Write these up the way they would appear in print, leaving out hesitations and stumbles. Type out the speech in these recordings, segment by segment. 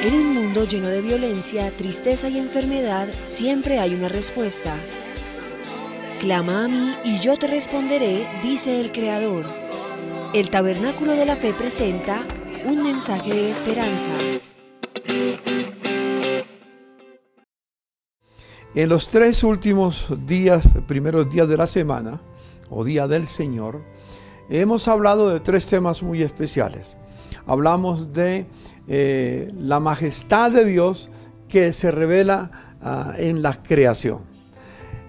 En un mundo lleno de violencia, tristeza y enfermedad, siempre hay una respuesta. Clama a mí y yo te responderé, dice el Creador. El Tabernáculo de la Fe presenta un mensaje de esperanza. En los 3 últimos días, primeros días de la semana, o Día del Señor, hemos hablado de 3 temas muy especiales. Hablamos de la majestad de Dios que se revela en la creación.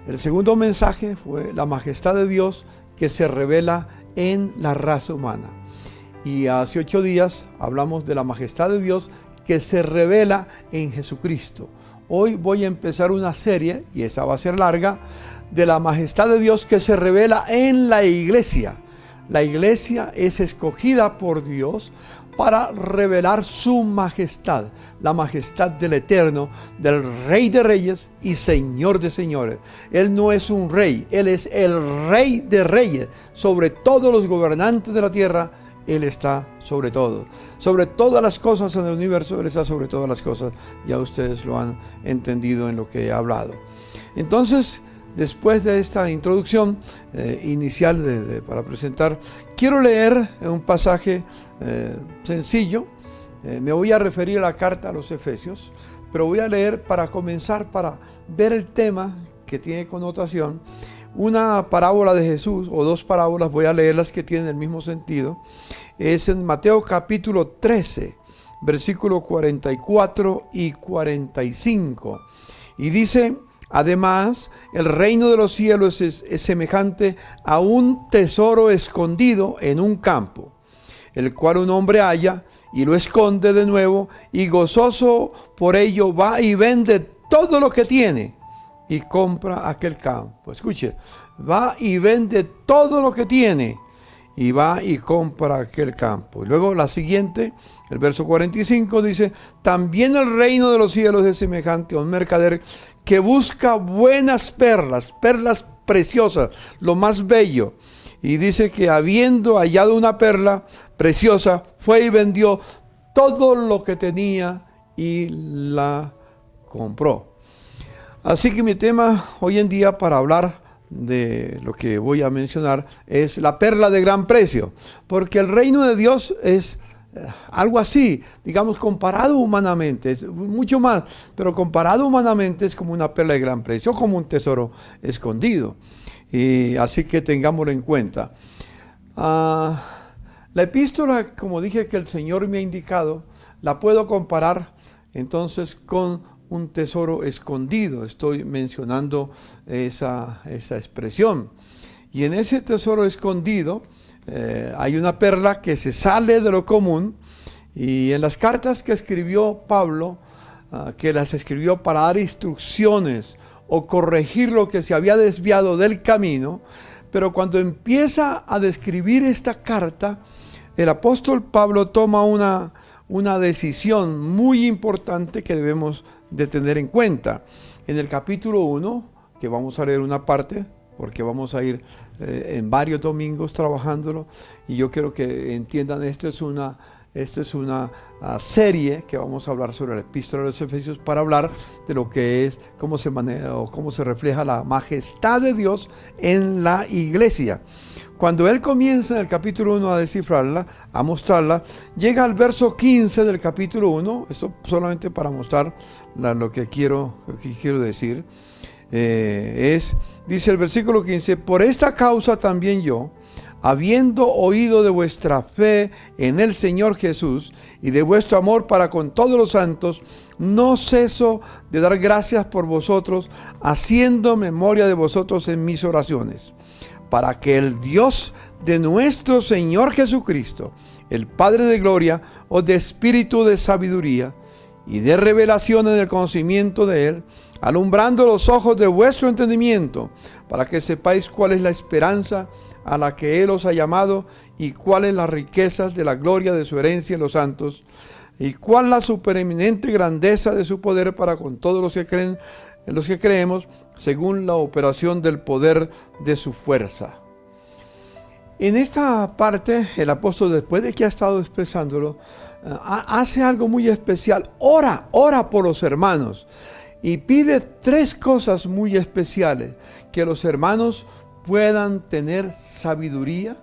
El segundo mensaje fue la majestad de Dios que se revela en la raza humana. Y hace 8 días hablamos de la majestad de Dios que se revela en Jesucristo. Hoy voy a empezar una serie, y esa va a ser larga, de la majestad de Dios que se revela en la iglesia. La iglesia es escogida por Dios para revelar su majestad, la majestad del Eterno, del Rey de Reyes y Señor de Señores. Él no es un rey, Él es el Rey de Reyes. Sobre todos los gobernantes de la tierra, Él está sobre todo. Sobre todas las cosas en el universo, Él está sobre todas las cosas. Ya ustedes lo han entendido en lo que he hablado. Entonces, después de esta introducción inicial para presentar, quiero leer un pasaje sencillo. Me voy a referir a la carta a los Efesios, pero voy a leer para comenzar, para ver el tema que tiene connotación. Una parábola de Jesús, o 2 parábolas, voy a leerlas que tienen el mismo sentido. Es en Mateo capítulo 13, versículo 44 y 45. Y dice: además, el reino de los cielos es semejante a un tesoro escondido en un campo, el cual un hombre halla y lo esconde de nuevo, y gozoso por ello va y vende todo lo que tiene y compra aquel campo. Escuche, va y vende todo lo que tiene y va y compra aquel campo. Y luego la siguiente, el verso 45 dice: también el reino de los cielos es semejante a un mercader que busca buenas perlas, perlas preciosas, lo más bello. Y dice que habiendo hallado una perla preciosa, fue y vendió todo lo que tenía y la compró. Así que mi tema hoy en día, para hablar de lo que voy a mencionar, es la perla de gran precio. Porque el reino de Dios es algo así, digamos, comparado humanamente, es mucho más, pero comparado humanamente es como una perla de gran precio, como un tesoro escondido. Y así que tengámoslo en cuenta. La epístola, como dije, que el Señor me ha indicado, la puedo comparar entonces con un tesoro escondido. Estoy mencionando esa expresión. Y en ese tesoro escondido hay una perla que se sale de lo común. Y en las cartas que escribió Pablo, que las escribió para dar instrucciones o corregir lo que se había desviado del camino, pero cuando empieza a describir esta carta, el apóstol Pablo toma una decisión muy importante que debemos de tener en cuenta. En el capítulo 1, que vamos a leer una parte, porque vamos a ir en varios domingos trabajándolo, y yo quiero que entiendan, esto es una serie que vamos a hablar sobre la epístola de los Efesios, para hablar de lo que es, cómo se maneja o cómo se refleja la majestad de Dios en la iglesia. Cuando él comienza en el capítulo 1 a descifrarla, a mostrarla, llega al verso 15 del capítulo 1, esto solamente para mostrar lo que quiero decir, dice el versículo 15: por esta causa también yo, habiendo oído de vuestra fe en el Señor Jesús y de vuestro amor para con todos los santos, no ceso de dar gracias por vosotros, haciendo memoria de vosotros en mis oraciones, para que el Dios de nuestro Señor Jesucristo, el Padre de gloria, os dé espíritu de sabiduría y de revelación en el conocimiento de Él, alumbrando los ojos de vuestro entendimiento, para que sepáis cuál es la esperanza a la que Él os ha llamado, y cuáles las riquezas de la gloria de su herencia en los santos, y cuál la supereminente grandeza de su poder para con todos los que creen, en los que creemos, según la operación del poder de su fuerza. En esta parte, el apóstol, después de que ha estado expresándolo, hace algo muy especial. Ora por los hermanos. Y pide 3 cosas muy especiales. Que los hermanos puedan tener sabiduría,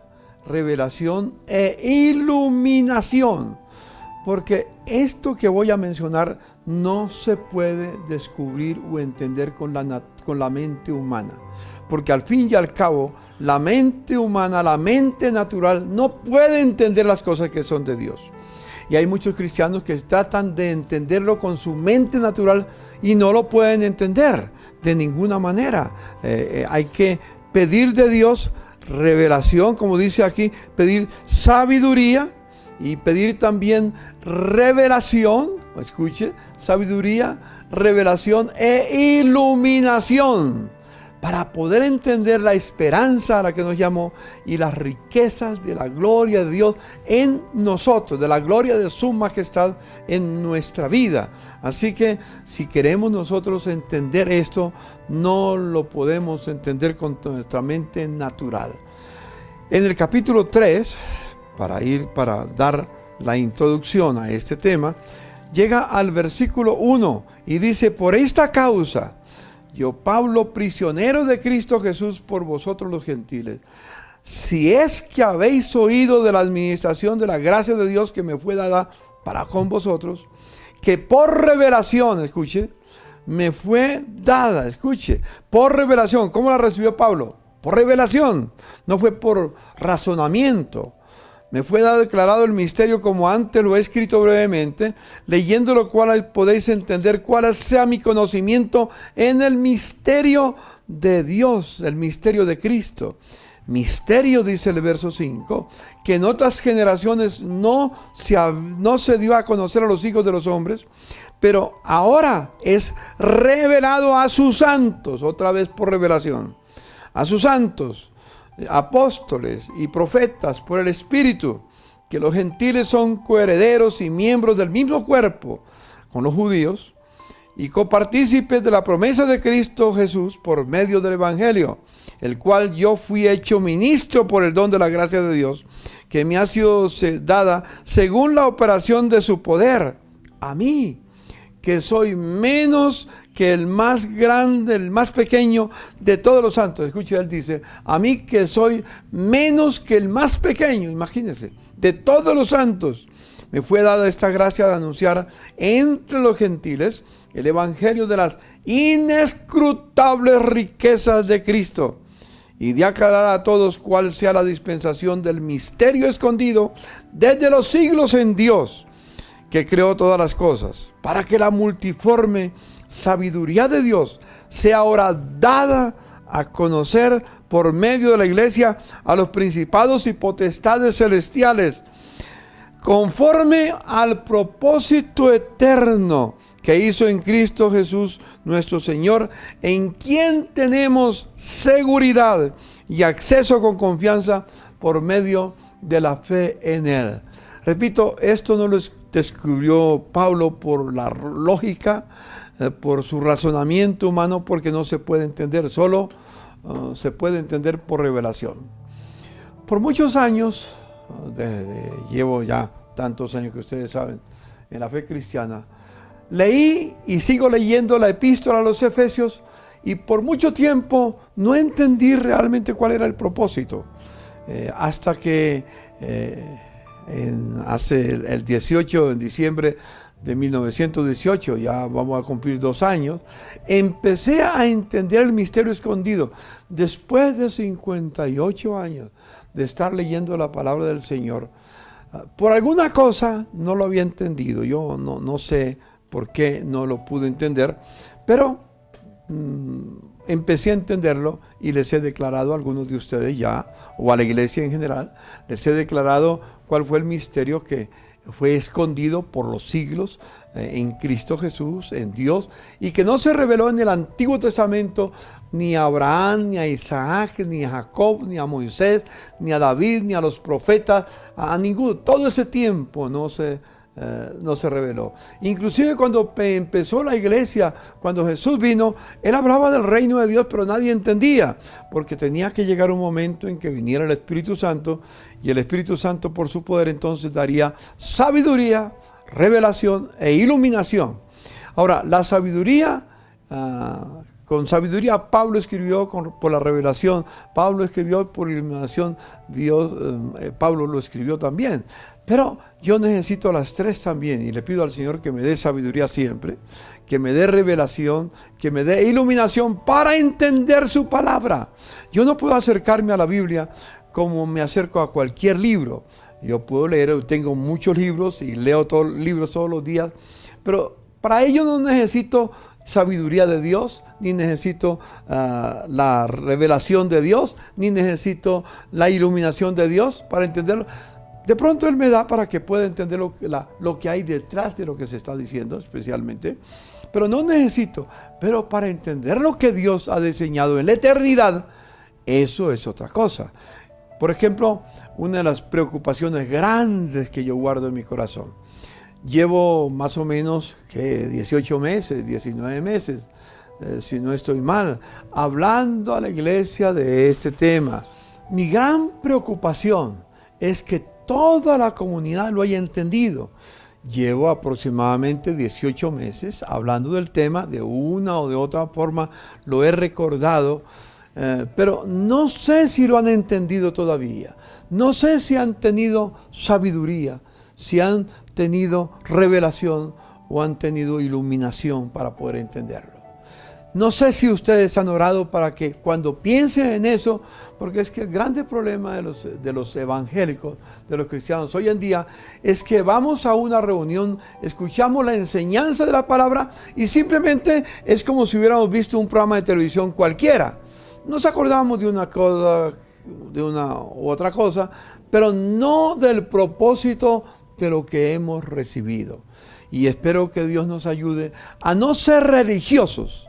revelación e iluminación. Porque esto que voy a mencionar no se puede descubrir o entender con la mente humana. Porque al fin y al cabo, la mente humana, la mente natural, no puede entender las cosas que son de Dios. Y hay muchos cristianos que tratan de entenderlo con su mente natural y no lo pueden entender de ninguna manera. Hay que pedir de Dios revelación, como dice aquí, pedir sabiduría y pedir también revelación. Escuche, sabiduría, revelación e iluminación, para poder entender la esperanza a la que nos llamó y las riquezas de la gloria de Dios en nosotros, de la gloria de su majestad en nuestra vida. Así que si queremos nosotros entender esto, no lo podemos entender con nuestra mente natural. En el capítulo 3, para dar la introducción a este tema, llega al versículo 1 y dice: por esta causa, yo, Pablo, prisionero de Cristo Jesús por vosotros los gentiles, si es que habéis oído de la administración de la gracia de Dios que me fue dada para con vosotros, que por revelación, escuche, me fue dada, escuche, por revelación. ¿Cómo la recibió Pablo? Por revelación, no fue por razonamiento. Me fue dado declarado el misterio, como antes lo he escrito brevemente, leyendo lo cual podéis entender cuál sea mi conocimiento en el misterio de Dios, el misterio de Cristo. Misterio, dice el verso 5, que en otras generaciones no se dio a conocer a los hijos de los hombres, pero ahora es revelado a sus santos, otra vez por revelación, a sus santos, apóstoles y profetas por el Espíritu, que los gentiles son coherederos y miembros del mismo cuerpo con los judíos y copartícipes de la promesa de Cristo Jesús por medio del Evangelio, el cual yo fui hecho ministro por el don de la gracia de Dios, que me ha sido dada según la operación de su poder, a mí, que soy menos que el más grande, el más pequeño de todos los santos. Escuche, él dice: a mí que soy menos que el más pequeño, imagínense, de todos los santos, me fue dada esta gracia de anunciar entre los gentiles el evangelio de las inescrutables riquezas de Cristo, y de aclarar a todos cuál sea la dispensación del misterio escondido desde los siglos en Dios, que creó todas las cosas, para que la multiforme sabiduría de Dios sea ahora dada a conocer por medio de la iglesia a los principados y potestades celestiales, conforme al propósito eterno que hizo en Cristo Jesús nuestro Señor, en quien tenemos seguridad y acceso con confianza por medio de la fe en Él. Repito, esto no lo descubrió Pablo por la lógica, por su razonamiento humano, porque no se puede entender, solo se puede entender por revelación. Por muchos años, llevo ya tantos años que ustedes saben en la fe cristiana, leí y sigo leyendo la epístola a los Efesios, y por mucho tiempo no entendí realmente cuál era el propósito, hasta que hace el 18 de diciembre de 1918, ya vamos a cumplir 2 años, empecé a entender el misterio escondido, después de 58 años de estar leyendo la palabra del Señor. Por alguna cosa no lo había entendido, yo no sé por qué no lo pude entender, pero empecé a entenderlo y les he declarado a algunos de ustedes ya, o a la iglesia en general, les he declarado cuál fue el misterio que fue escondido por los siglos en Cristo Jesús, en Dios, y que no se reveló en el Antiguo Testamento ni a Abraham, ni a Isaac, ni a Jacob, ni a Moisés, ni a David, ni a los profetas, a ninguno. Todo ese tiempo no se no se reveló. Inclusive cuando empezó la iglesia, cuando Jesús vino, Él hablaba del reino de Dios, pero nadie entendía, porque tenía que llegar un momento en que viniera el Espíritu Santo, y el Espíritu Santo por su poder entonces daría sabiduría, revelación e iluminación. Ahora, la sabiduría, con sabiduría Pablo escribió por la revelación, Pablo escribió por iluminación, Pablo lo escribió también. Pero yo necesito las tres también, y le pido al Señor que me dé sabiduría siempre, que me dé revelación, que me dé iluminación para entender su palabra. Yo no puedo acercarme a la Biblia como me acerco a cualquier libro. Yo puedo leer, tengo muchos libros y leo libros todos los días, pero para ello no necesito sabiduría de Dios, ni necesito la revelación de Dios, ni necesito la iluminación de Dios para entenderlo. De pronto Él me da para que pueda entender lo que hay detrás de lo que se está diciendo, especialmente. Pero no necesito. Pero para entender lo que Dios ha diseñado en la eternidad, eso es otra cosa. Por ejemplo, una de las preocupaciones grandes que yo guardo en mi corazón. Llevo más o menos 18 meses, 19 meses, si no estoy mal, hablando a la iglesia de este tema. Mi gran preocupación es que toda la comunidad lo haya entendido. Llevo aproximadamente 18 meses hablando del tema, de una o de otra forma lo he recordado, pero no sé si lo han entendido todavía. No sé si han tenido sabiduría, si han tenido revelación o han tenido iluminación para poder entenderlo. No sé si ustedes han orado para que cuando piensen en eso, porque es que el grande problema de los evangélicos, de los cristianos hoy en día, es que vamos a una reunión, escuchamos la enseñanza de la palabra y simplemente es como si hubiéramos visto un programa de televisión cualquiera. Nos acordamos de una cosa, de una u otra cosa, pero no del propósito de lo que hemos recibido. Y espero que Dios nos ayude a no ser religiosos,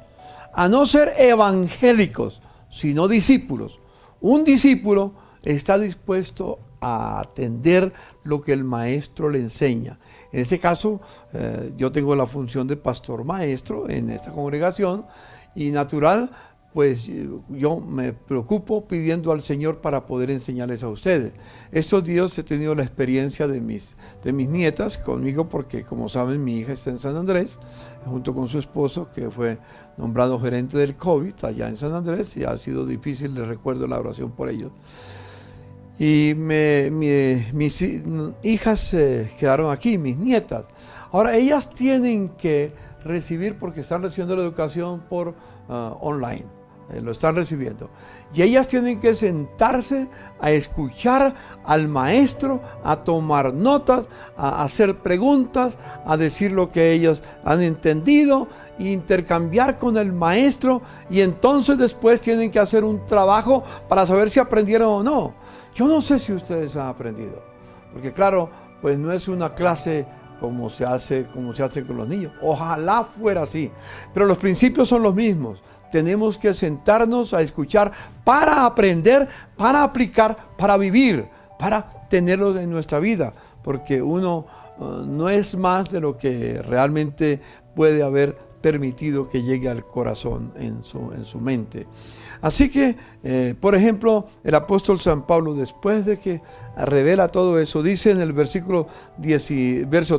a no ser evangélicos, sino discípulos. Un discípulo está dispuesto a atender lo que el maestro le enseña. En este caso, yo tengo la función de pastor maestro en esta congregación y natural, pues yo me preocupo pidiendo al Señor para poder enseñarles a ustedes. Estos días he tenido la experiencia de mis nietas conmigo porque, como saben, mi hija está en San Andrés, junto con su esposo, que fue nombrado gerente del COVID allá en San Andrés, y ha sido difícil, les recuerdo la oración por ellos. Y mis hijas quedaron aquí, mis nietas. Ahora, ellas tienen que recibir, porque están recibiendo la educación por online. Lo están recibiendo. Y ellas tienen que sentarse a escuchar al maestro, a tomar notas, a hacer preguntas, a decir lo que ellas han entendido, intercambiar con el maestro, y entonces después tienen que hacer un trabajo para saber si aprendieron o no. Yo no sé si ustedes han aprendido, porque claro, pues no es una clase como se hace con los niños. Ojalá fuera así, pero los principios son los mismos. Tenemos que sentarnos a escuchar para aprender, para aplicar, para vivir, para tenerlos en nuestra vida, porque uno no es más de lo que realmente puede haber permitido que llegue al corazón, en su mente. Así que, por ejemplo, el apóstol San Pablo, después de que revela todo eso, dice en el verso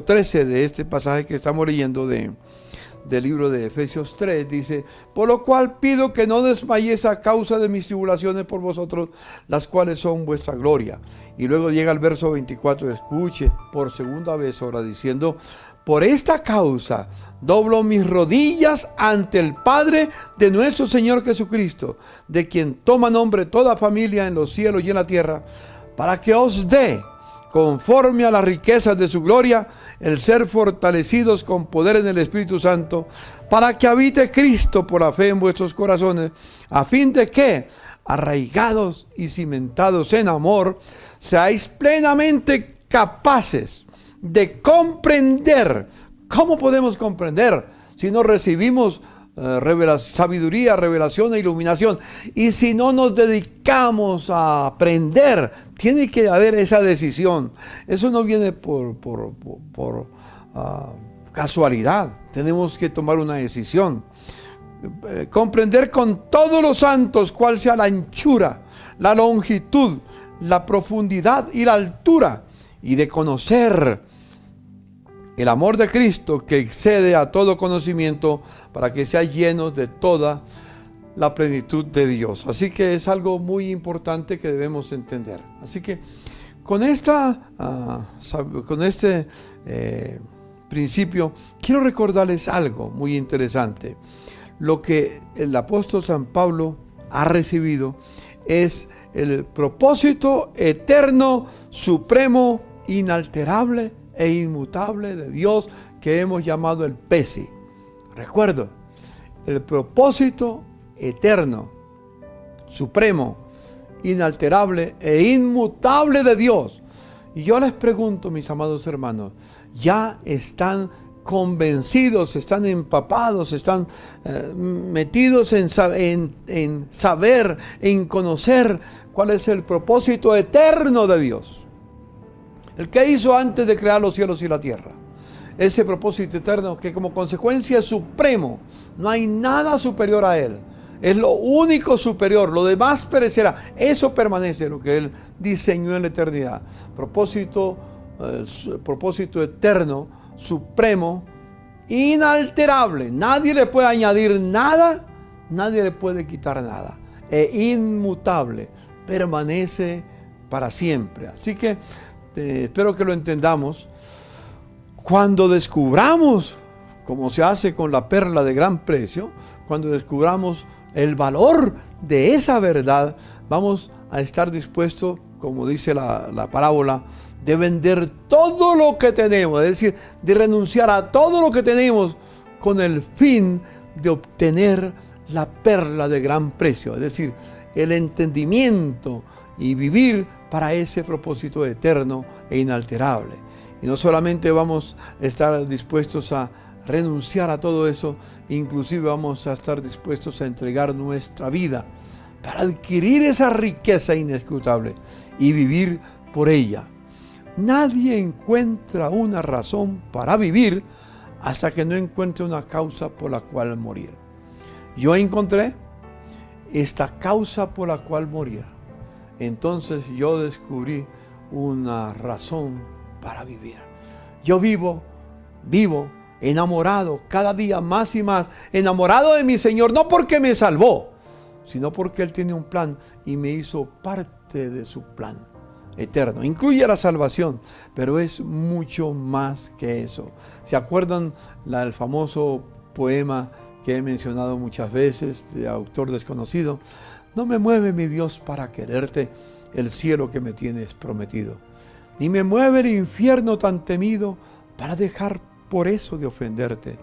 13 de este pasaje que estamos leyendo del libro de Efesios 3, dice: por lo cual pido que no desmayéis a causa de mis tribulaciones por vosotros, las cuales son vuestra gloria. Y luego llega el verso 24, escuche por segunda vez ahora diciendo: por esta causa doblo mis rodillas ante el Padre de nuestro Señor Jesucristo, de quien toma nombre toda familia en los cielos y en la tierra, para que os dé, conforme a las riquezas de su gloria, el ser fortalecidos con poder en el Espíritu Santo, para que habite Cristo por la fe en vuestros corazones, a fin de que, arraigados y cimentados en amor, seáis plenamente capaces de comprender. ¿Cómo podemos comprender si no recibimos sabiduría, revelación e iluminación. Y si no nos dedicamos a aprender, tiene que haber esa decisión. Eso no viene por casualidad. Tenemos que tomar una decisión. Comprender con todos los santos cuál sea la anchura, la longitud, la profundidad y la altura, y de conocer el amor de Cristo que excede a todo conocimiento, para que sea llenos de toda la plenitud de Dios. Así que es algo muy importante que debemos entender. Así que con este principio quiero recordarles algo muy interesante. Lo que el apóstol San Pablo ha recibido es el propósito eterno, supremo, inalterable e inmutable de Dios, que hemos llamado el PESI. Recuerdo, el propósito eterno, supremo, inalterable e inmutable de Dios. Y yo les pregunto, mis amados hermanos, ¿ya están convencidos, están empapados, están metidos en saber, en conocer cuál es el propósito eterno de Dios? El que hizo antes de crear los cielos y la tierra. Ese propósito eterno que como consecuencia es supremo. No hay nada superior a Él. Es lo único superior. Lo demás perecerá. Eso permanece, lo que Él diseñó en la eternidad. Propósito eterno, supremo, inalterable. Nadie le puede añadir nada. Nadie le puede quitar nada. E inmutable. Permanece para siempre. Así que espero que lo entendamos. Cuando descubramos, como se hace con la perla de gran precio, cuando descubramos el valor de esa verdad, vamos a estar dispuestos, como dice la parábola, de vender todo lo que tenemos, es decir, de renunciar a todo lo que tenemos con el fin de obtener la perla de gran precio, es decir, el entendimiento y vivir para ese propósito eterno e inalterable. Y no solamente vamos a estar dispuestos a renunciar a todo eso, inclusive vamos a estar dispuestos a entregar nuestra vida para adquirir esa riqueza inescrutable y vivir por ella. Nadie encuentra una razón para vivir hasta que no encuentre una causa por la cual morir. Yo encontré esta causa por la cual morir. Entonces yo descubrí una razón para vivir. Yo vivo enamorado, cada día más y más, enamorado de mi Señor, no porque me salvó, sino porque Él tiene un plan y me hizo parte de su plan eterno. Incluye la salvación, pero es mucho más que eso. ¿Se acuerdan el famoso poema que he mencionado muchas veces, de autor desconocido? No me mueve, mi Dios, para quererte el cielo que me tienes prometido, ni me mueve el infierno tan temido para dejar por eso de ofenderte.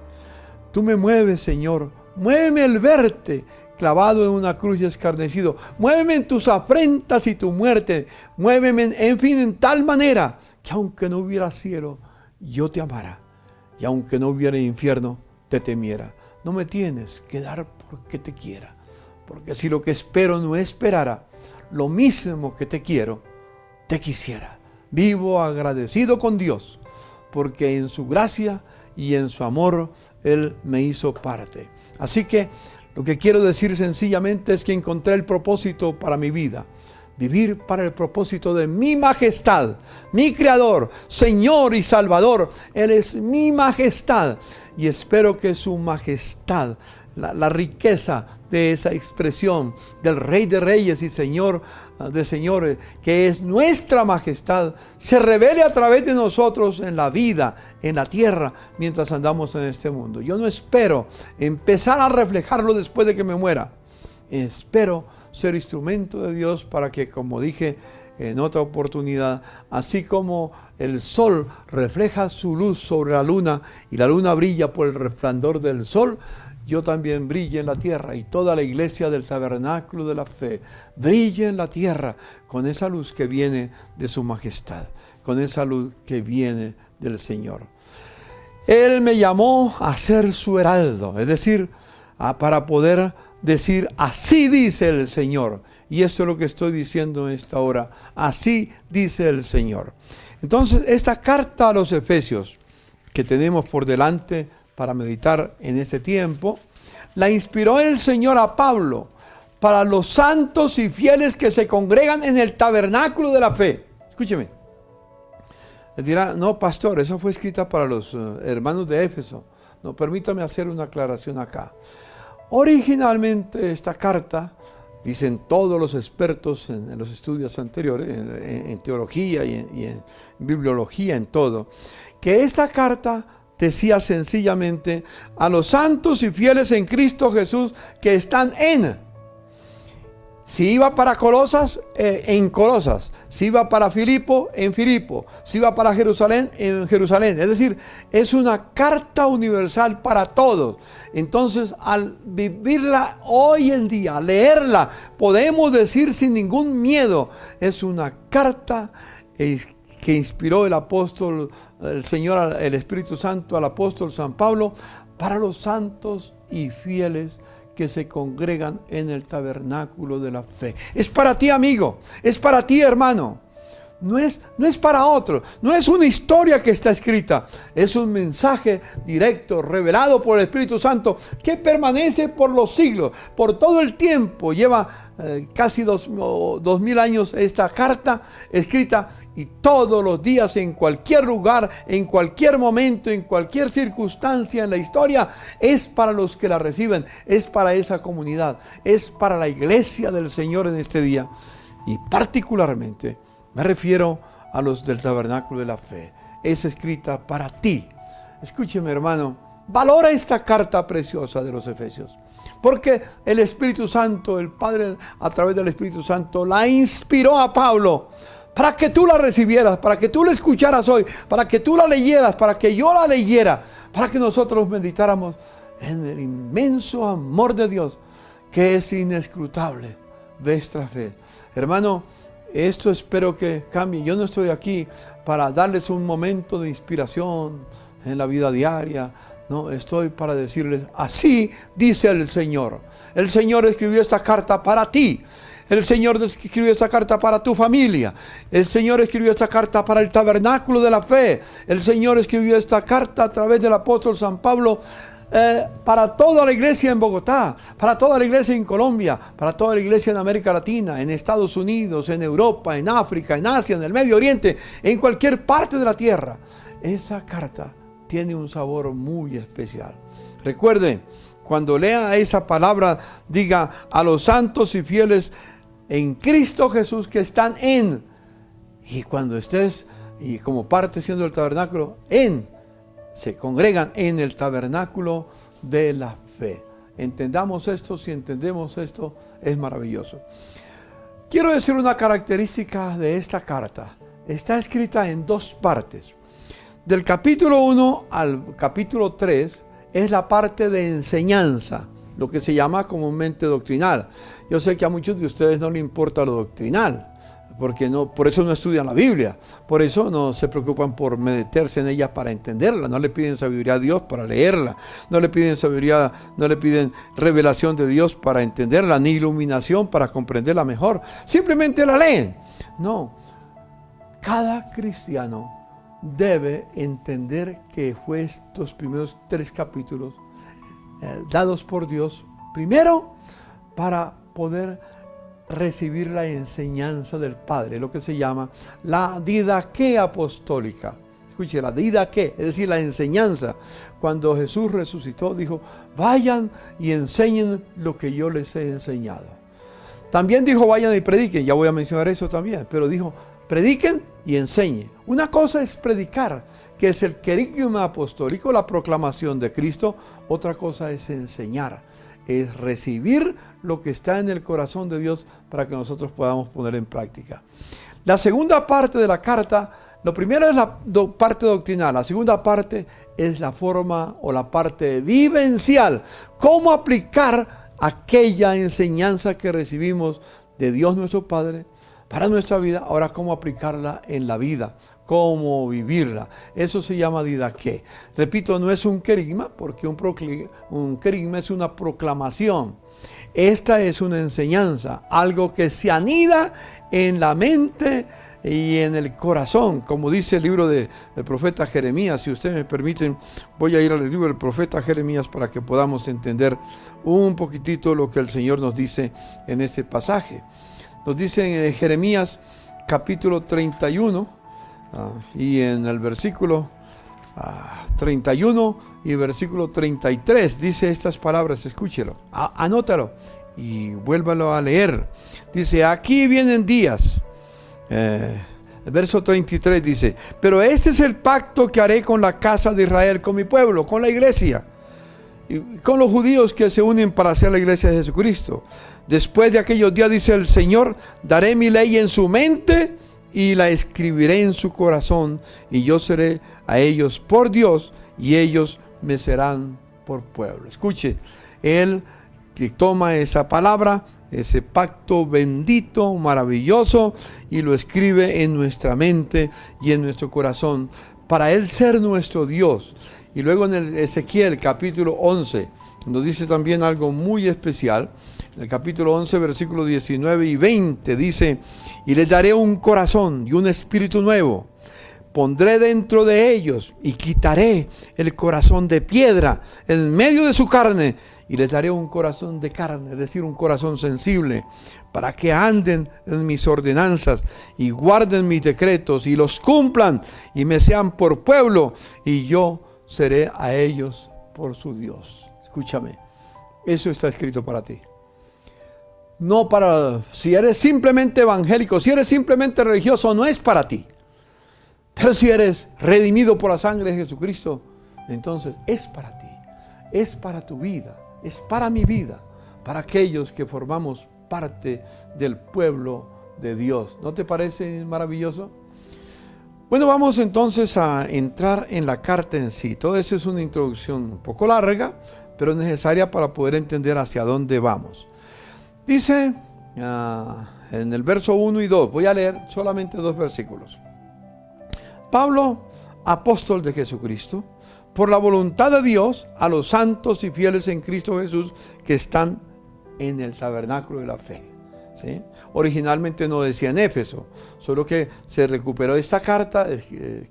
Tú me mueves, Señor, muéveme el verte clavado en una cruz y escarnecido, muéveme en tus afrentas y tu muerte, muéveme en tal manera que aunque no hubiera cielo, yo te amara, y aunque no hubiera infierno, te temiera. No me tienes que dar porque te quiera, porque si lo que espero no esperara lo mismo que te quiero, te quisiera. Vivo agradecido con Dios, porque en su gracia y en su amor Él me hizo parte. Así que lo que quiero decir sencillamente es que encontré el propósito para mi vida. Vivir para el propósito de mi majestad, mi Creador, Señor y Salvador. Él es mi majestad y espero que su majestad, la riqueza de esa expresión del Rey de Reyes y Señor de Señores, que es nuestra majestad, se revele a través de nosotros en la vida, en la tierra, mientras andamos en este mundo. Yo no espero empezar a reflejarlo después de que me muera. Espero ser instrumento de Dios para que, como dije en otra oportunidad, así como el sol refleja su luz sobre la luna y la luna brilla por el resplandor del sol, yo también brille en la tierra, y toda la iglesia del tabernáculo de la fe brille en la tierra con esa luz que viene de su majestad, con esa luz que viene del Señor. Él me llamó a ser su heraldo, es decir, para poder decir, así dice el Señor. Y esto es lo que estoy diciendo en esta hora. Así dice el Señor. Entonces, esta carta a los Efesios que tenemos por delante para meditar en este tiempo, la inspiró el Señor a Pablo para los santos y fieles que se congregan en el tabernáculo de la fe. Escúcheme. Le dirá, no, pastor, eso fue escrita para los hermanos de Éfeso. No, permítame hacer una aclaración acá. Originalmente esta carta, dicen todos los expertos en los estudios anteriores, en teología y en bibliología, en todo, que esta carta decía sencillamente a los santos y fieles en Cristo Jesús que están en. Si iba para Colosas, en Colosas. Si iba para Filipo, en Filipo. Si iba para Jerusalén, en Jerusalén. Es decir, es una carta universal para todos. Entonces, al vivirla hoy en día, al leerla, podemos decir sin ningún miedo, es una carta que inspiró el apóstol, el Señor, el Espíritu Santo, al apóstol San Pablo, para los santos y fieles que se congregan en el tabernáculo de la fe. Es para ti, amigo, es para ti, hermano. No es para otro, no es una historia que está escrita, es un mensaje directo, revelado por el Espíritu Santo, que permanece por los siglos, por todo el tiempo. Lleva casi 2000 años esta carta escrita, y todos los días, en cualquier lugar, en cualquier momento, en cualquier circunstancia en la historia, es para los que la reciben, es para esa comunidad, es para la iglesia del Señor en este día. Y particularmente me refiero a los del tabernáculo de la fe. Es escrita para ti. Escúcheme, hermano, valora esta carta preciosa de los Efesios, porque el Espíritu Santo, el Padre, a través del Espíritu Santo, la inspiró a Pablo para que tú la recibieras, para que tú la escucharas hoy, para que tú la leyeras, para que yo la leyera, para que nosotros meditáramos en el inmenso amor de Dios, que es inescrutable, vez tras vez. Hermano, esto espero que cambie. Yo no estoy aquí para darles un momento de inspiración en la vida diaria. No, estoy para decirles, así dice el Señor. El Señor escribió esta carta para ti. El Señor escribió esta carta para tu familia. El Señor escribió esta carta para el tabernáculo de la fe. El Señor escribió esta carta a través del apóstol San Pablo para toda la iglesia en Bogotá, para toda la iglesia en Colombia, para toda la iglesia en América Latina, en Estados Unidos, en Europa, en África, en Asia, en el Medio Oriente, en cualquier parte de la tierra. Esa carta tiene un sabor muy especial. Recuerde, cuando lea esa palabra, diga a los santos y fieles en Cristo Jesús que están en. Y cuando estés, y como parte siendo el tabernáculo, se congregan en el tabernáculo de la fe. Entendamos esto. Si entendemos esto, es maravilloso. Quiero decir una característica de esta carta. Está escrita en dos partes. Del capítulo 1 al capítulo 3 es la parte de enseñanza, lo que se llama comúnmente doctrinal. Yo sé que a muchos de ustedes no les importa lo doctrinal, porque por eso no estudian la Biblia, por eso no se preocupan por meterse en ella para entenderla, no le piden sabiduría a Dios para leerla, no le piden sabiduría, no le piden revelación de Dios para entenderla, ni iluminación para comprenderla mejor, simplemente la leen. No, cada cristiano debe entender que fue estos primeros 3 capítulos dados por Dios, primero para poder recibir la enseñanza del Padre, lo que se llama la didaqué apostólica. Escuche, la didaqué, es decir, la enseñanza. Cuando Jesús resucitó, dijo, vayan y enseñen lo que yo les he enseñado. También dijo, vayan y prediquen, ya voy a mencionar eso también, pero dijo, prediquen y enseñen. Una cosa es predicar, que es el querigma apostólico, la proclamación de Cristo. Otra cosa es enseñar, es recibir lo que está en el corazón de Dios para que nosotros podamos poner en práctica. La segunda parte de la carta, lo primero es la parte doctrinal, la segunda parte es la forma o la parte vivencial. Cómo aplicar aquella enseñanza que recibimos de Dios nuestro Padre para nuestra vida, ahora cómo aplicarla en la vida, cómo vivirla. Eso se llama didaqué. Repito, no es un querigma, porque un querigma es una proclamación. Esta es una enseñanza, algo que se anida en la mente y en el corazón, como dice el libro del profeta Jeremías. Si ustedes me permiten, voy a ir al libro del profeta Jeremías para que podamos entender un poquitito lo que el Señor nos dice en este pasaje. Nos dice en Jeremías capítulo 31 y en el versículo 31 y versículo 33 dice estas palabras. Escúchelo, anótalo y vuélvalo a leer. Dice: aquí vienen días. El verso 33 dice: pero este es el pacto que haré con la casa de Israel, con mi pueblo, con la iglesia, y con los judíos que se unen para hacer la iglesia de Jesucristo. Después de aquellos días, dice el Señor, daré mi ley en su mente y la escribiré en su corazón, y yo seré a ellos por Dios y ellos me serán por pueblo. Escuche, Él que toma esa palabra, ese pacto bendito, maravilloso, y lo escribe en nuestra mente y en nuestro corazón, para Él ser nuestro Dios. Y luego en el Ezequiel capítulo 11, nos dice también algo muy especial. En el capítulo 11, versículos 19 y 20, dice: y les daré un corazón y un espíritu nuevo. Pondré dentro de ellos y quitaré el corazón de piedra en medio de su carne, y les daré un corazón de carne, es decir, un corazón sensible, para que anden en mis ordenanzas y guarden mis decretos y los cumplan y me sean por pueblo y yo seré a ellos por su Dios. Escúchame, eso está escrito para ti. No para, si eres simplemente evangélico, si eres simplemente religioso, no es para ti. Pero si eres redimido por la sangre de Jesucristo, entonces es para ti, es para tu vida, es para mi vida, para aquellos que formamos parte del pueblo de Dios. ¿No te parece maravilloso? Bueno, vamos entonces a entrar en la carta en sí. Todo eso es una introducción un poco larga, pero necesaria para poder entender hacia dónde vamos. Dice en el verso 1 y 2, voy a leer solamente 2 versículos. Pablo, apóstol de Jesucristo, por la voluntad de Dios, a los santos y fieles en Cristo Jesús que están en el tabernáculo de la fe. ¿Sí? Originalmente no decía en Éfeso, solo que se recuperó esta carta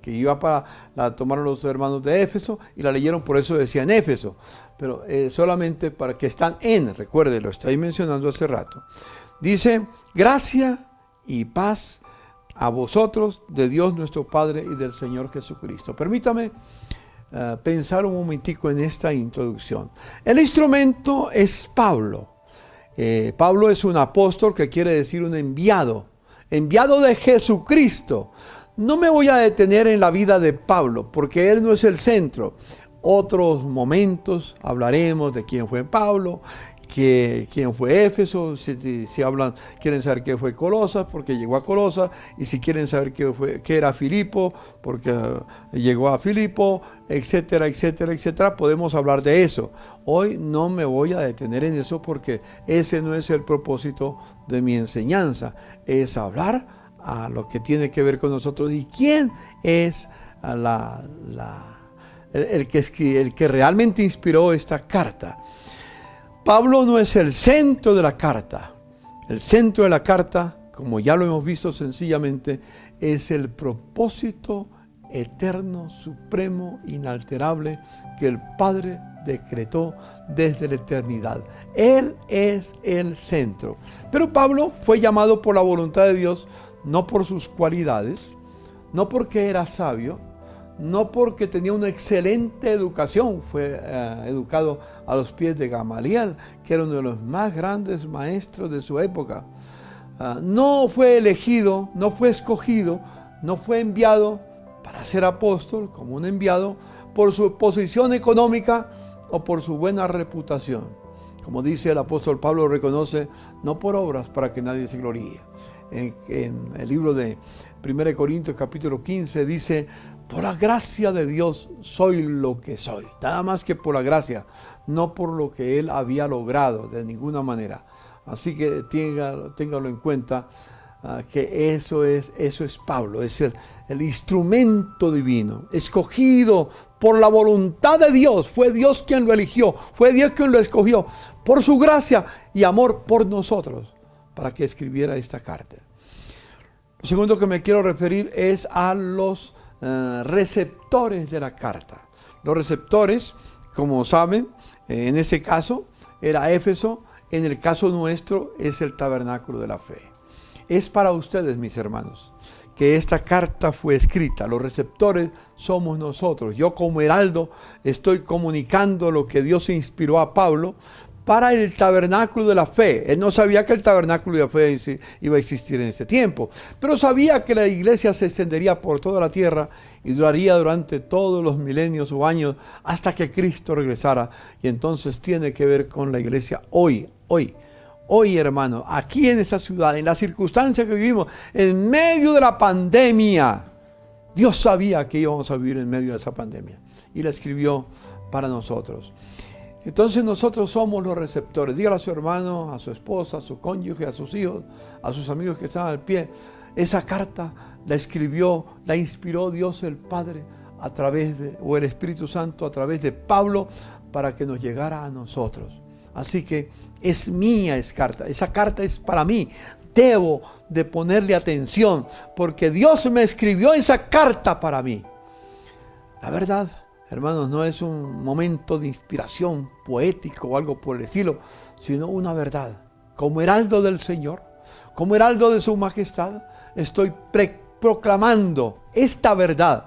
que iba para, la tomaron los hermanos de Éfeso y la leyeron, por eso decía en Éfeso, pero solamente para que están en, recuerde, lo estoy mencionando hace rato. Dice: gracia y paz a vosotros de Dios nuestro Padre y del Señor Jesucristo. Permítame pensar un momentico en esta introducción. El instrumento es Pablo. Pablo es un apóstol, que quiere decir un enviado de Jesucristo. No me voy a detener en la vida de Pablo, porque él no es el centro. Otros momentos hablaremos de quién fue Pablo, quién fue Éfeso, si quieren saber qué fue Colosas, porque llegó a Colosas, y si quieren saber qué era Filipo, porque llegó a Filipo, etcétera, etcétera, etcétera. Podemos hablar de eso. Hoy no me voy a detener en eso, porque ese no es el propósito de mi enseñanza. Es hablar a lo que tiene que ver con nosotros y quién es el que realmente inspiró esta carta. Pablo no es el centro de la carta. El centro de la carta, como ya lo hemos visto sencillamente, es el propósito eterno, supremo, inalterable que el Padre decretó desde la eternidad. Él es el centro. Pero Pablo fue llamado por la voluntad de Dios, no por sus cualidades, no porque era sabio, no porque tenía una excelente educación. Fue educado a los pies de Gamaliel, que era uno de los más grandes maestros de su época. No fue elegido, no fue escogido, no fue enviado para ser apóstol como un enviado por su posición económica o por su buena reputación. Como dice el apóstol Pablo, reconoce: no por obras, para que nadie se gloríe. En el libro de 1 Corintios capítulo 15 dice: por la gracia de Dios soy lo que soy. Nada más que por la gracia, no por lo que él había logrado de ninguna manera. Así que téngalo en cuenta. que eso es Pablo, es el instrumento divino, escogido por la voluntad de Dios. Fue Dios quien lo eligió, fue Dios quien lo escogió, por su gracia y amor por nosotros, para que escribiera esta carta. Lo segundo que me quiero referir es a los receptores de la carta. Los receptores, como saben, en este caso era Éfeso, en el caso nuestro es el tabernáculo de la fe. Es para ustedes, mis hermanos, que esta carta fue escrita. Los receptores somos nosotros. Yo como heraldo estoy comunicando lo que Dios inspiró a Pablo para el tabernáculo de la fe. Él no sabía que el tabernáculo de la fe iba a existir en ese tiempo, pero sabía que la iglesia se extendería por toda la tierra y duraría durante todos los milenios o años hasta que Cristo regresara. Y entonces tiene que ver con la iglesia hoy, hermano, aquí en esta ciudad, en las circunstancias que vivimos, en medio de la pandemia. Dios sabía que íbamos a vivir en medio de esa pandemia y la escribió para nosotros. Entonces nosotros somos los receptores. Dígale a su hermano, a su esposa, a su cónyuge, a sus hijos, a sus amigos que están al pie. Esa carta la escribió, la inspiró Dios el Padre a través de, o el Espíritu Santo a través de Pablo, para que nos llegara a nosotros. Así que es mía esa carta es para mí. Debo de ponerle atención porque Dios me escribió esa carta para mí. La verdad, hermanos, no es un momento de inspiración poético o algo por el estilo, sino una verdad. Como heraldo del Señor, como heraldo de su majestad, estoy proclamando esta verdad.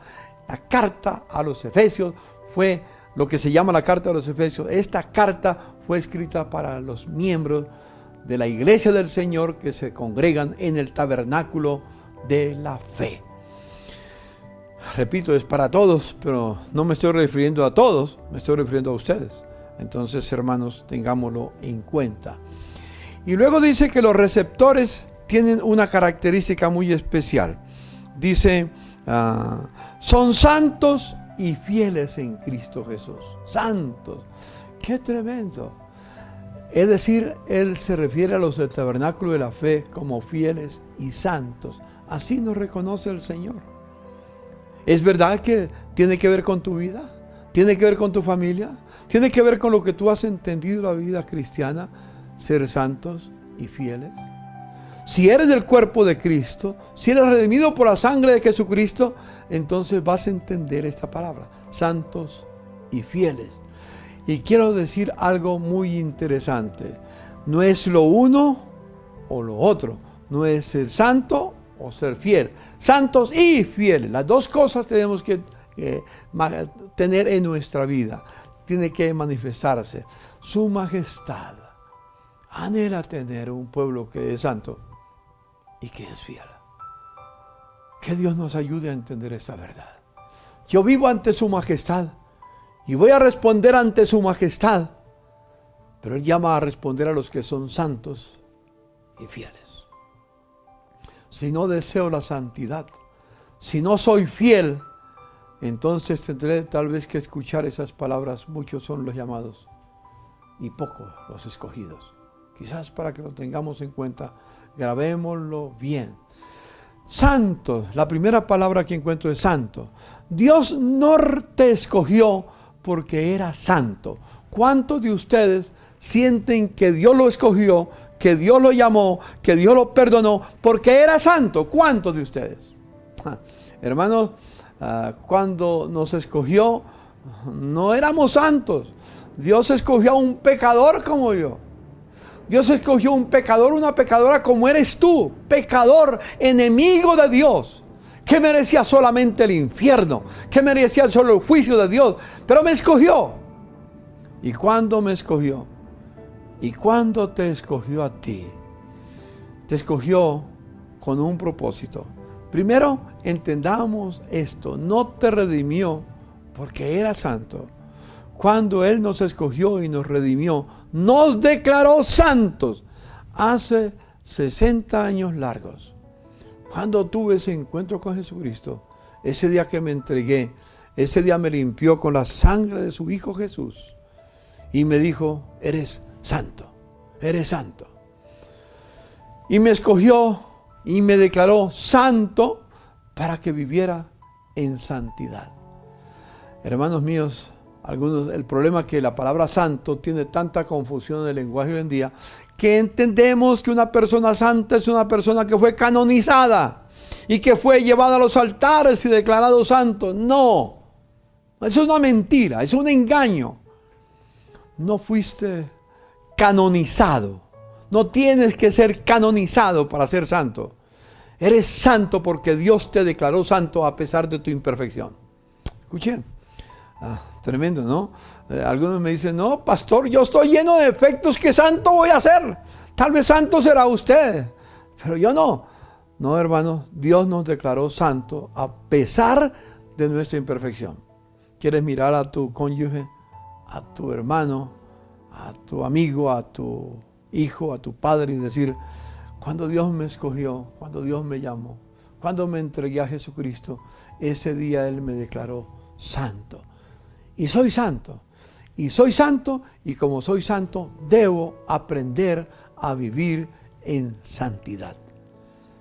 La carta a los Efesios fue lo que se llama la carta a los Efesios. Esta carta fue escrita para los miembros de la iglesia del Señor que se congregan en el tabernáculo de la fe. Repito, es para todos, pero no me estoy refiriendo a todos, me estoy refiriendo a ustedes. Entonces, hermanos, tengámoslo en cuenta. Y luego dice que los receptores tienen una característica muy especial. Dice, son santos y fieles en Cristo Jesús. Santos. ¡Qué tremendo! Es decir, él se refiere a los del tabernáculo de la fe como fieles y santos. Así nos reconoce el Señor. ¿Es verdad que tiene que ver con tu vida? ¿Tiene que ver con tu familia? ¿Tiene que ver con lo que tú has entendido la vida cristiana? Ser santos y fieles. Si eres del cuerpo de Cristo, si eres redimido por la sangre de Jesucristo, entonces vas a entender esta palabra, santos y fieles. Y quiero decir algo muy interesante. No es lo uno o lo otro. No es ser santo o ser fiel. Santos y fieles. Las dos cosas tenemos que tener en nuestra vida. Tiene que manifestarse. Su majestad anhela tener un pueblo que es santo y que es fiel. Que Dios nos ayude a entender esta verdad. Yo vivo ante su majestad y voy a responder ante su majestad, pero Él llama a responder a los que son santos y fieles. Si no deseo la santidad, si no soy fiel, entonces tendré tal vez que escuchar esas palabras. Muchos son los llamados y pocos los escogidos. Quizás para que lo tengamos en cuenta, grabémoslo bien. Santo, la primera palabra que encuentro es santo. Dios no te escogió porque era santo. ¿Cuántos de ustedes sienten que Dios lo escogió, que Dios lo llamó, que Dios lo perdonó porque era santo? ¿Cuántos de ustedes? Hermanos, cuando nos escogió, no éramos santos. Dios escogió a un pecador como yo. Dios escogió un pecador, una pecadora como eres tú, pecador, enemigo de Dios, que merecía solamente el infierno, que merecía solo el juicio de Dios, pero me escogió. ¿Y cuándo me escogió? ¿Y cuándo te escogió a ti? Te escogió con un propósito. Primero, entendamos esto, no te redimió porque era santo. Cuando Él nos escogió y nos redimió, nos declaró santos hace 60 años largos. Cuando tuve ese encuentro con Jesucristo, ese día que me entregué, ese día me limpió con la sangre de su Hijo Jesús y me dijo, eres santo, eres santo. Y me escogió y me declaró santo para que viviera en santidad. Hermanos míos, el problema es que la palabra santo tiene tanta confusión en el lenguaje hoy en día, que entendemos que una persona santa es una persona que fue canonizada y que fue llevada a los altares y declarado santo. No, eso es una mentira, es un engaño. No fuiste canonizado. No tienes que ser canonizado para ser santo. Eres santo porque Dios te declaró santo a pesar de tu imperfección. Escuchen. Tremendo, ¿no? Algunos me dicen, no, pastor, yo estoy lleno de defectos, ¿qué santo voy a ser? Tal vez santo será usted, pero yo no. No, hermanos, Dios nos declaró santo a pesar de nuestra imperfección. ¿Quieres mirar a tu cónyuge, a tu hermano, a tu amigo, a tu hijo, a tu padre y decir, cuando Dios me escogió, cuando Dios me llamó, cuando me entregué a Jesucristo, ese día Él me declaró santo? Y soy santo, y como soy santo, debo aprender a vivir en santidad.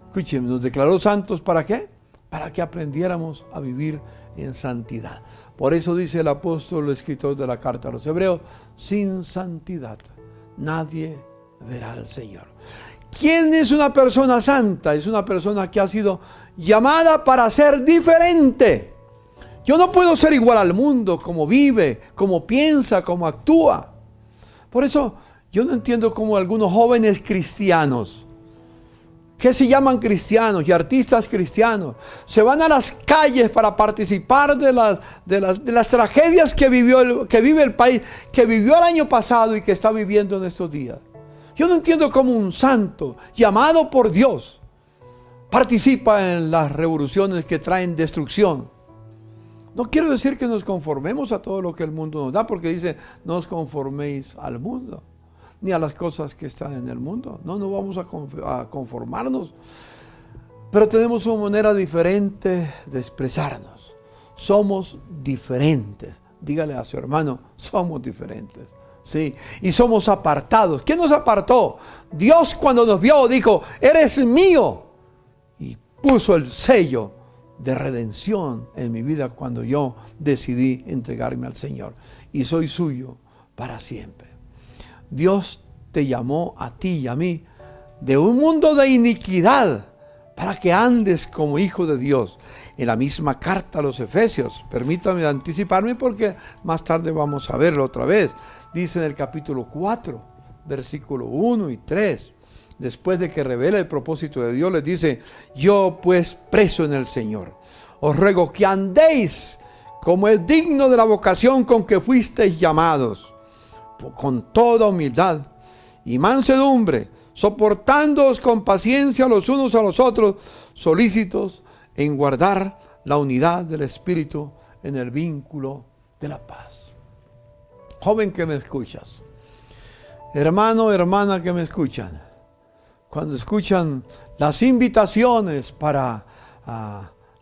Escuchen, nos declaró santos, ¿para qué? Para que aprendiéramos a vivir en santidad. Por eso dice el apóstol, el escritor de la carta a los Hebreos, sin santidad nadie verá al Señor. ¿Quién es una persona santa? Es una persona que ha sido llamada para ser diferente. Yo no puedo ser igual al mundo, como vive, como piensa, como actúa. Por eso yo no entiendo cómo algunos jóvenes cristianos, que se llaman cristianos y artistas cristianos, se van a las calles para participar de las tragedias que vive el país, que vivió el año pasado y que está viviendo en estos días. Yo no entiendo cómo un santo llamado por Dios participa en las revoluciones que traen destrucción. No quiero decir que nos conformemos a todo lo que el mundo nos da, porque dice, no os conforméis al mundo, ni a las cosas que están en el mundo. No vamos a conformarnos. Pero tenemos una manera diferente de expresarnos. Somos diferentes. Dígale a su hermano, somos diferentes. Sí, y somos apartados. ¿Quién nos apartó? Dios, cuando nos vio, dijo, eres mío. Y puso el sello de redención en mi vida cuando yo decidí entregarme al Señor. Y soy suyo para siempre. Dios te llamó a ti y a mí de un mundo de iniquidad para que andes como hijo de Dios. En la misma carta a los Efesios, permítame anticiparme porque más tarde vamos a verlo otra vez. Dice en el capítulo 4, versículo 1 y 3. Después de que revela el propósito de Dios, les dice, yo pues preso en el Señor, os ruego que andéis como es digno de la vocación con que fuisteis llamados, con toda humildad y mansedumbre, soportándoos con paciencia los unos a los otros, solícitos en guardar la unidad del Espíritu en el vínculo de la paz. Joven que me escuchas, hermano, hermana que me escuchan, cuando escuchan las invitaciones para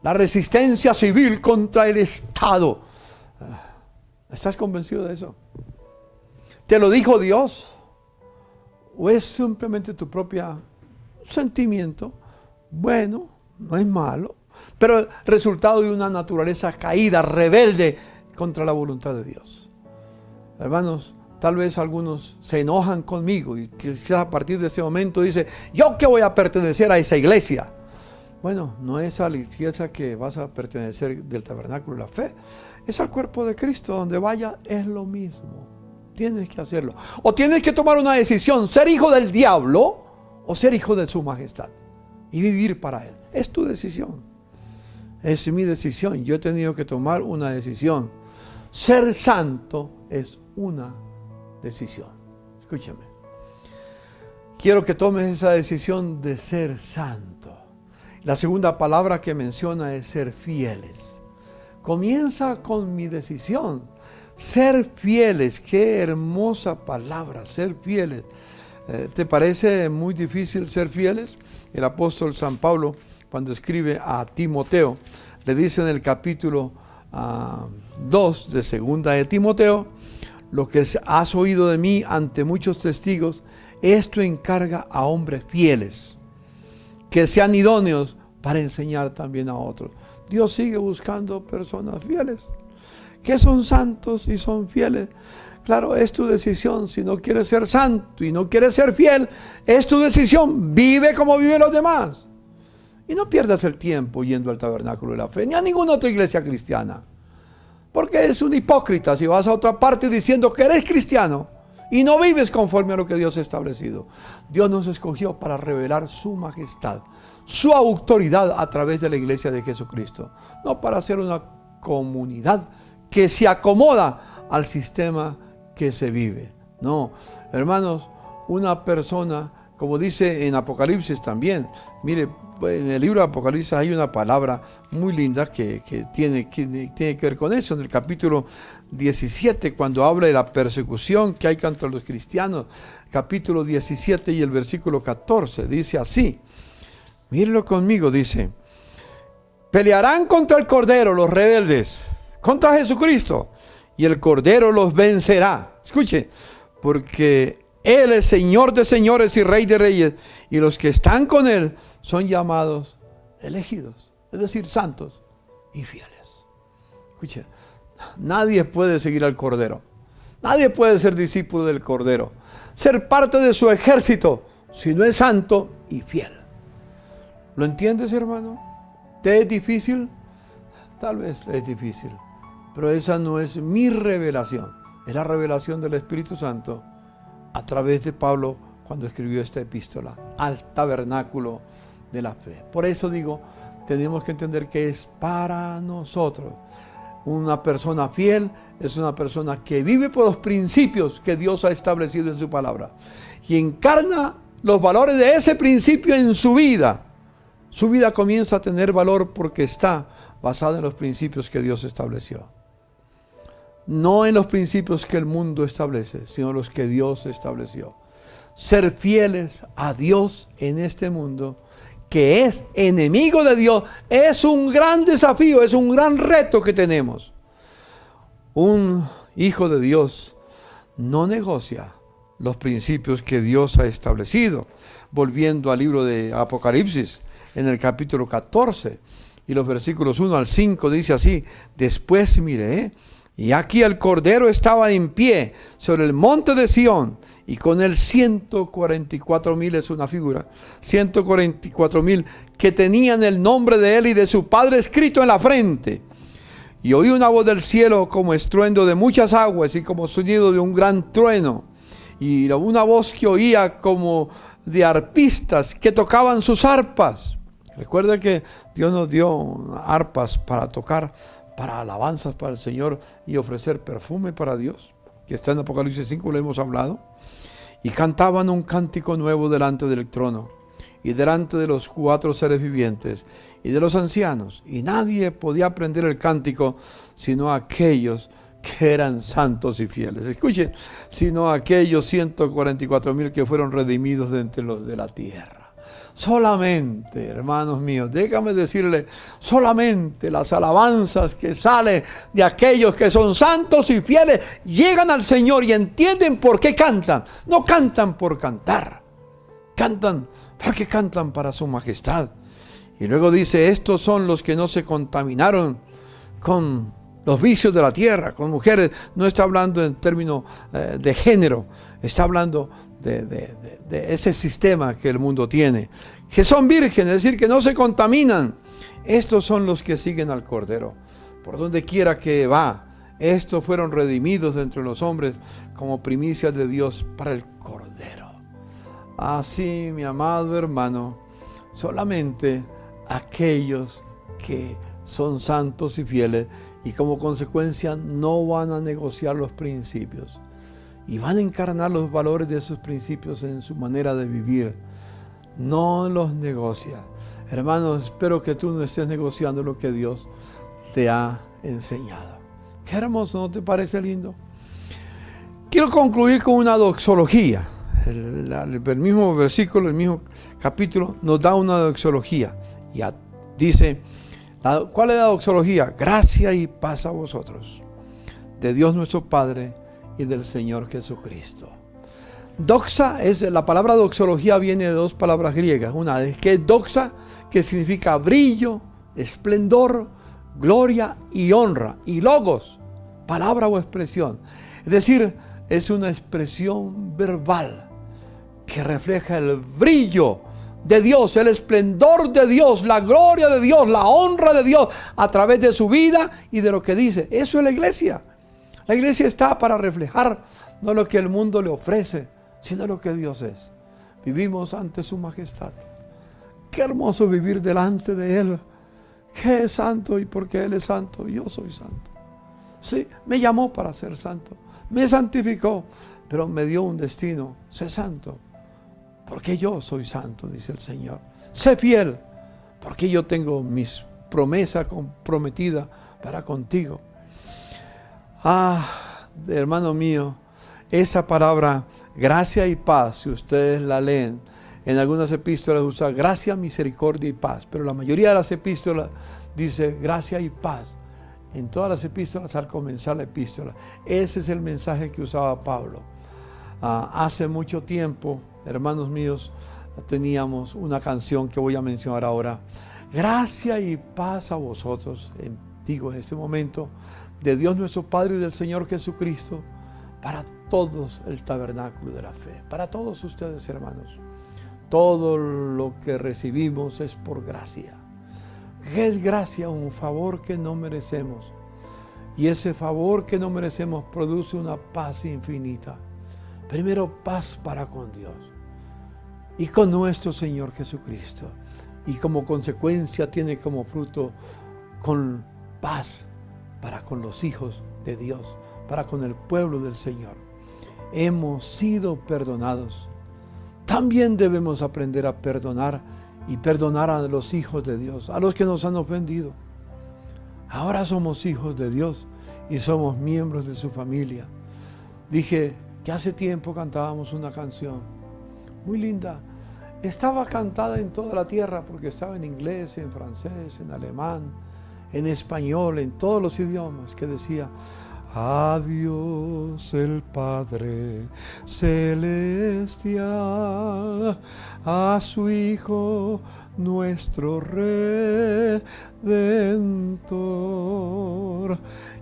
la resistencia civil contra el Estado, ¿estás convencido de eso? ¿Te lo dijo Dios? ¿O es simplemente tu propio sentimiento? Bueno, no es malo, pero resultado de una naturaleza caída, rebelde contra la voluntad de Dios. Hermanos, tal vez algunos se enojan conmigo y quizás a partir de este momento dice, ¿yo qué voy a pertenecer a esa iglesia? Bueno, no es a la iglesia que vas a pertenecer del tabernáculo de la fe, es al cuerpo de Cristo, donde vaya es lo mismo. Tienes que hacerlo. O tienes que tomar una decisión, ser hijo del diablo o ser hijo de su majestad y vivir para él. Es tu decisión. Es mi decisión. Yo he tenido que tomar una decisión. Ser santo es una decisión. Escúchame. Quiero que tomes esa decisión de ser santo. La segunda palabra que menciona es ser fieles. Comienza con mi decisión. Ser fieles. Qué hermosa palabra, ser fieles. ¿Te parece muy difícil ser fieles? El apóstol San Pablo, cuando escribe a Timoteo, le dice en el capítulo 2 de segunda de Timoteo, lo que has oído de mí ante muchos testigos, esto encarga a hombres fieles, que sean idóneos para enseñar también a otros. Dios sigue buscando personas fieles, que son santos y son fieles. Claro, es tu decisión. Si no quieres ser santo y no quieres ser fiel, es tu decisión. Vive como viven los demás. Y no pierdas el tiempo yendo al Tabernáculo de la Fe, ni a ninguna otra iglesia cristiana. Porque es un hipócrita si vas a otra parte diciendo que eres cristiano y no vives conforme a lo que Dios ha establecido. Dios nos escogió para revelar su majestad, su autoridad a través de la iglesia de Jesucristo. No para ser una comunidad que se acomoda al sistema que se vive. No, hermanos, una persona, como dice en Apocalipsis también, mire, en el libro de Apocalipsis hay una palabra muy linda que tiene que ver con eso. En el capítulo 17, cuando habla de la persecución que hay contra los cristianos, capítulo 17 y el versículo 14, dice así, mírenlo conmigo, dice, pelearán contra el Cordero los rebeldes, contra Jesucristo, y el Cordero los vencerá. Escuche, porque Él es Señor de señores y Rey de reyes, y los que están con Él son llamados elegidos, es decir, santos y fieles. Escuche, nadie puede seguir al Cordero, nadie puede ser discípulo del Cordero, ser parte de su ejército, si no es santo y fiel. ¿Lo entiendes, hermano? ¿Te es difícil? Tal vez es difícil, pero esa no es mi revelación, es la revelación del Espíritu Santo a través de Pablo cuando escribió esta epístola al tabernáculo de la fe. Por eso digo, tenemos que entender que es para nosotros. Una persona fiel es una persona que vive por los principios que Dios ha establecido en su palabra y encarna los valores de ese principio en su vida. Su vida comienza a tener valor porque está basada en los principios que Dios estableció. No en los principios que el mundo establece, sino los que Dios estableció. Ser fieles a Dios en este mundo, que es enemigo de Dios, es un gran desafío, es un gran reto que tenemos. Un hijo de Dios no negocia los principios que Dios ha establecido. Volviendo al libro de Apocalipsis, en el capítulo 14 y los versículos 1 al 5, dice así, después miré, y aquí el Cordero estaba en pie sobre el monte de Sión, y con él 144,000, es una figura, 144,000 que tenían el nombre de él y de su Padre escrito en la frente. Y oí una voz del cielo como estruendo de muchas aguas y como sonido de un gran trueno. Y una voz que oía como de arpistas que tocaban sus arpas. Recuerda que Dios nos dio arpas para tocar, para alabanzas para el Señor y ofrecer perfume para Dios, que está en Apocalipsis 5, lo hemos hablado. Y cantaban un cántico nuevo delante del trono y delante de los 4 seres vivientes y de los ancianos. Y nadie podía aprender el cántico sino aquellos que eran santos y fieles. Escuchen, sino aquellos 144,000 que fueron redimidos de entre los de la tierra. Solamente, hermanos míos, déjame decirle, solamente las alabanzas que salen de aquellos que son santos y fieles llegan al Señor y entienden por qué cantan. No cantan por cantar, cantan porque cantan para su majestad. Y luego dice, estos son los que no se contaminaron con los vicios de la tierra, con mujeres. No está hablando en términos de género, está hablando de ese sistema que el mundo tiene, que son vírgenes, es decir, que no se contaminan. Estos son los que siguen al Cordero, por donde quiera que va. Estos fueron redimidos de entre los hombres como primicias de Dios para el Cordero. Así, mi amado hermano, solamente aquellos que son santos y fieles y como consecuencia no van a negociar los principios y van a encarnar los valores de esos principios en su manera de vivir. No los negocia. Hermanos, espero que tú no estés negociando lo que Dios te ha enseñado. Qué hermoso, ¿no te parece lindo? Quiero concluir con una doxología. El mismo versículo, el mismo capítulo nos da una doxología. Y dice, ¿cuál es la doxología? Gracia y paz a vosotros, de Dios nuestro Padre y del Señor Jesucristo. Doxa la palabra doxología viene de dos palabras griegas. Una es que es doxa, que significa brillo, esplendor, gloria y honra. Y logos, palabra o expresión. Es decir, es una expresión verbal que refleja el brillo de Dios, el esplendor de Dios, la gloria de Dios, la honra de Dios a través de su vida y de lo que dice. Eso es la iglesia. La iglesia está para reflejar no lo que el mundo le ofrece, sino lo que Dios es. Vivimos ante su majestad. Qué hermoso vivir delante de Él, que es santo, y porque Él es santo, yo soy santo. Sí, me llamó para ser santo, me santificó, pero me dio un destino: sé santo, porque yo soy santo, dice el Señor. Sé fiel, porque yo tengo mis promesas comprometidas para contigo. Hermano mío, esa palabra gracia y paz, si ustedes la leen, en algunas epístolas usa gracia, misericordia y paz, pero la mayoría de las epístolas dice gracia y paz. En todas las epístolas, al comenzar la epístola, ese es el mensaje que usaba Pablo. Hace mucho tiempo, hermanos míos, teníamos una canción que voy a mencionar ahora: gracia y paz a vosotros, digo en este momento, de Dios nuestro Padre y del Señor Jesucristo, para todos el tabernáculo de la fe, para todos ustedes, hermanos. Todo lo que recibimos es por gracia. ¿Qué es gracia? Un favor que no merecemos. Y ese favor que no merecemos produce una paz infinita. Primero, paz para con Dios y con nuestro Señor Jesucristo. Y como consecuencia tiene como fruto con paz para con los hijos de Dios, para con el pueblo del Señor. Hemos sido perdonados. También debemos aprender a perdonar y perdonar a los hijos de Dios, a los que nos han ofendido. Ahora somos hijos de Dios y somos miembros de su familia. Dije que hace tiempo cantábamos una canción muy linda. Estaba cantada en toda la tierra porque estaba en inglés, en francés, en alemán, en español, en todos los idiomas, que decía: a Dios el Padre celestial, a su Hijo nuestro Redentor,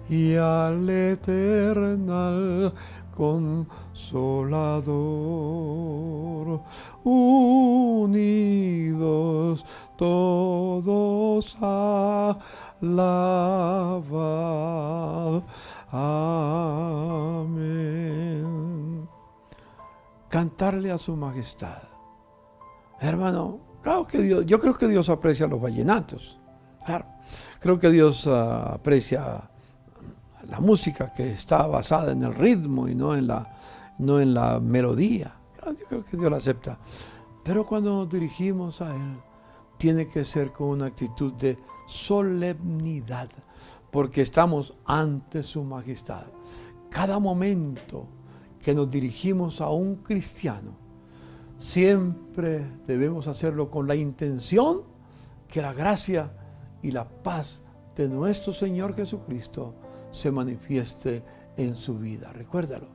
y al eternal Consolador, unidos todos alabad. Amén. Cantarle a su majestad. Hermano, claro que Dios, yo creo que Dios aprecia los vallenatos. Claro, creo que Dios aprecia la música que está basada en el ritmo y no en la melodía. Claro, yo creo que Dios la acepta. Pero cuando nos dirigimos a Él, tiene que ser con una actitud de solemnidad, porque estamos ante su majestad. Cada momento que nos dirigimos a un cristiano, siempre debemos hacerlo con la intención que la gracia y la paz de nuestro Señor Jesucristo se manifieste en su vida. Recuérdalo.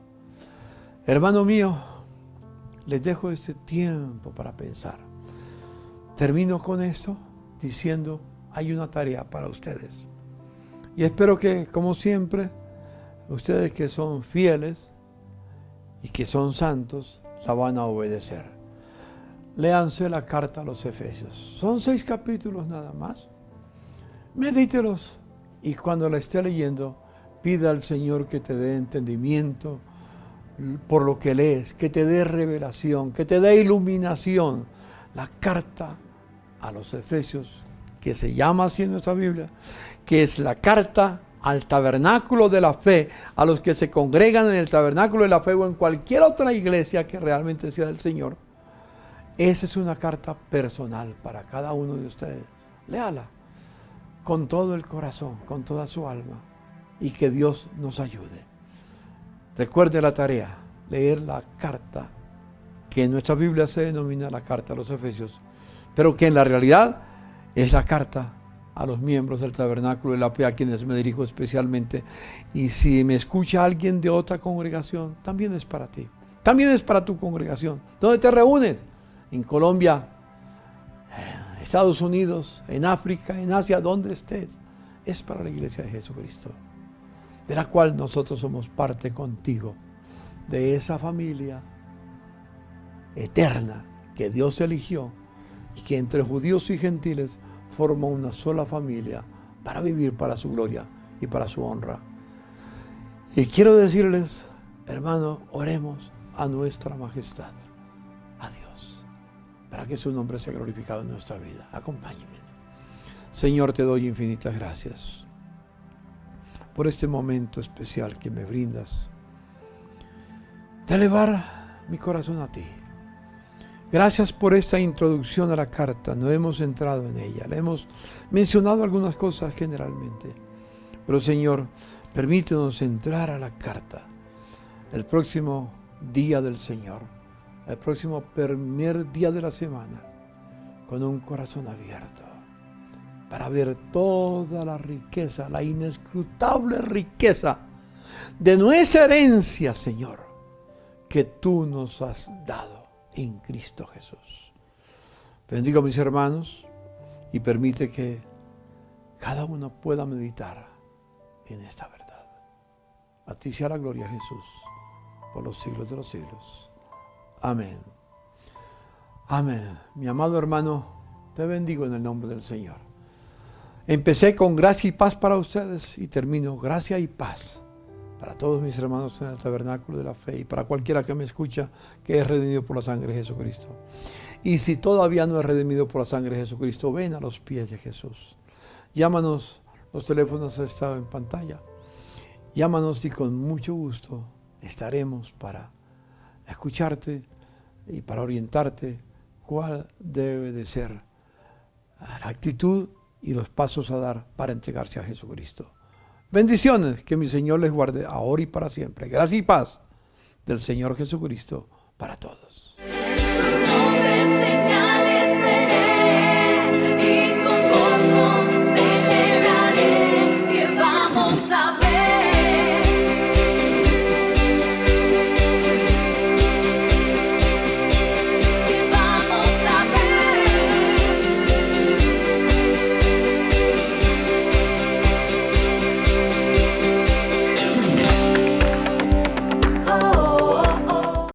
Hermano mío, les dejo este tiempo para pensar. Termino con esto diciendo: hay una tarea para ustedes. Y espero que, como siempre, ustedes que son fieles y que son santos, la van a obedecer. Léanse la carta a los Efesios. Son 6 capítulos nada más. Medítelos y cuando la esté leyendo, pida al Señor que te dé entendimiento por lo que lees, que te dé revelación, que te dé iluminación. La carta a los Efesios, que se llama así en nuestra Biblia, que es la carta al tabernáculo de la fe, a los que se congregan en el tabernáculo de la fe o en cualquier otra iglesia que realmente sea del Señor. Esa es una carta personal para cada uno de ustedes. Léala con todo el corazón, con toda su alma, y que Dios nos ayude. Recuerde la tarea: leer la carta que en nuestra Biblia se denomina la carta a los Efesios, pero que en la realidad es la carta a los miembros del tabernáculo de la fe, a quienes me dirijo especialmente. Y si me escucha alguien de otra congregación, también es para ti. También es para tu congregación. ¿Dónde te reúnes? En Colombia, Estados Unidos, en África, en Asia, donde estés. Es para la iglesia de Jesucristo, de la cual nosotros somos parte contigo, de esa familia eterna que Dios eligió y que entre judíos y gentiles forma una sola familia para vivir para su gloria y para su honra. Y quiero decirles, hermanos, oremos a nuestra majestad, a Dios, para que su nombre sea glorificado en nuestra vida. Acompáñenme. Señor, te doy infinitas gracias por este momento especial que me brindas de elevar mi corazón a ti. Gracias por esta introducción a la carta. No hemos entrado en ella. Le hemos mencionado algunas cosas generalmente. Pero Señor, permítenos entrar a la carta el próximo día del Señor, el próximo primer día de la semana, con un corazón abierto, para ver toda la riqueza, la inescrutable riqueza de nuestra herencia, Señor, que tú nos has dado en Cristo Jesús. Bendigo a mis hermanos y permite que cada uno pueda meditar en esta verdad. A ti sea la gloria, Jesús, por los siglos de los siglos. Amén. Amén. Mi amado hermano, te bendigo en el nombre del Señor. Empecé con gracia y paz para ustedes y termino gracia y paz para todos mis hermanos en el tabernáculo de la fe y para cualquiera que me escucha que es redimido por la sangre de Jesucristo. Y si todavía no es redimido por la sangre de Jesucristo, ven a los pies de Jesús. Llámanos, los teléfonos están en pantalla. Llámanos y con mucho gusto estaremos para escucharte y para orientarte cuál debe de ser la actitud y los pasos a dar para entregarse a Jesucristo. Bendiciones, que mi Señor les guarde ahora y para siempre. Gracia y paz del Señor Jesucristo para todos. En su nombre, Señor.